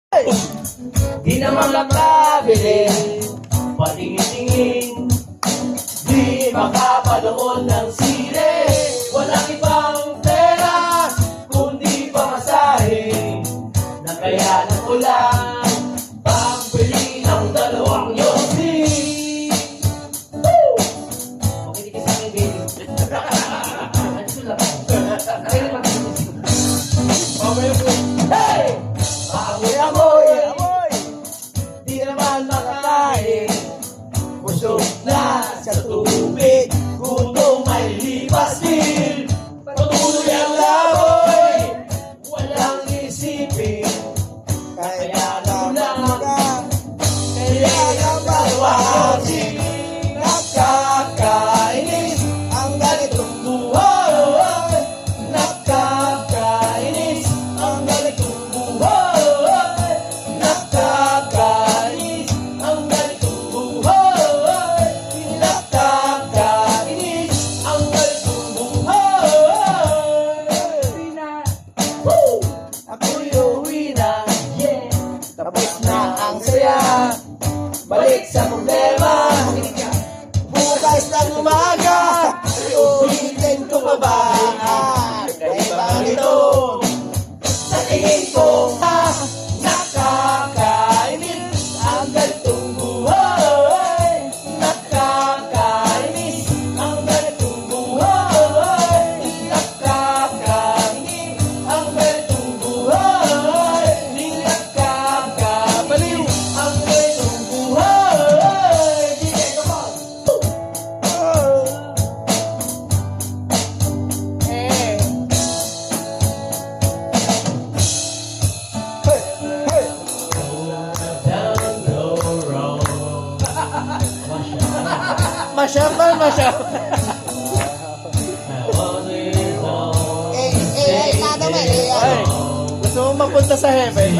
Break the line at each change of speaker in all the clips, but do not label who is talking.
Di naman makabili, patingin-tingin, di makapanood ng sine. Walang ibang pera, kundi pamasahe, na kaya na ko lang pagbili ng dalawang yosi. Okay, di kasi may baby. Ano lang? Kaya naman hey! Amoy, amoy, di naman makakain. Busog na sa tubig, gutom ay lipas din. Patuloy ang laboy, walang isipin. Kaya lang kaya lang palawasin. Nakakainis ang ganitong buhay. Nakakainis ang ganitong buhay. Nakakainis ang ganitong buhay. Nakakainis ang ganitong buhay. Woo! Ako'y uuwi na, yeah. Tapos na ang saya, balik sa problema. Bukas ng umaga, ulitin ko pa ba? Kaya ba ito? Sa tingin ko, nakakainis ang ganitong buhay. Nakakainis ang ganitong buhay. Nakakainis ang ganitong buhay. Nakakabaliw ang ganitong buhay. DJ, come on!
Masyapal. Ay, gusto mo mapunta sa heaven?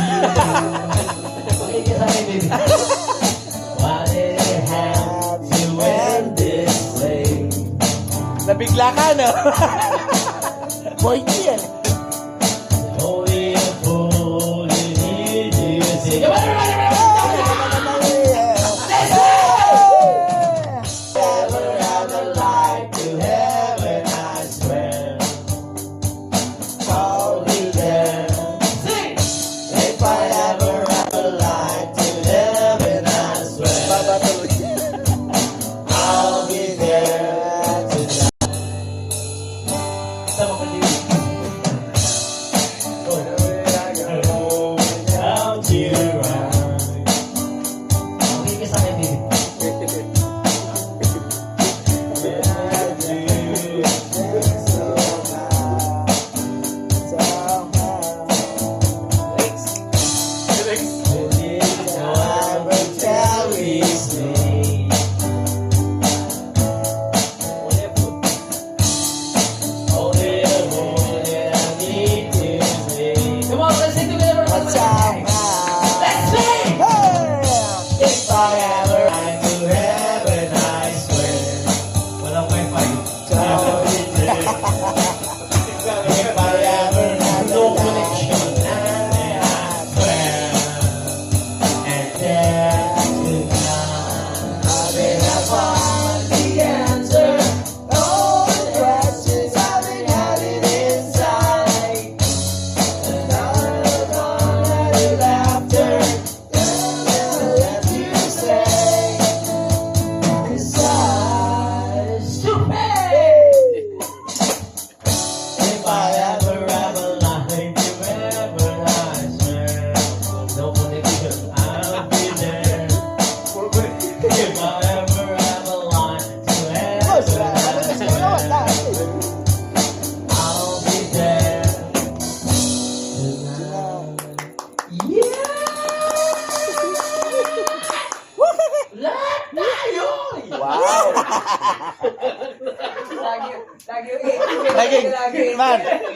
Nabigla ka, no? Boy, yan.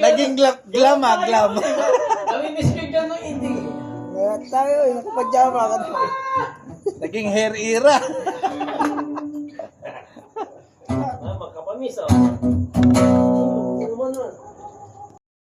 Naging glam.
Kami miss ka ng hindi.
Merak tayo, nakapadyama ka na. Naging hair era.
Magkapamis, oh.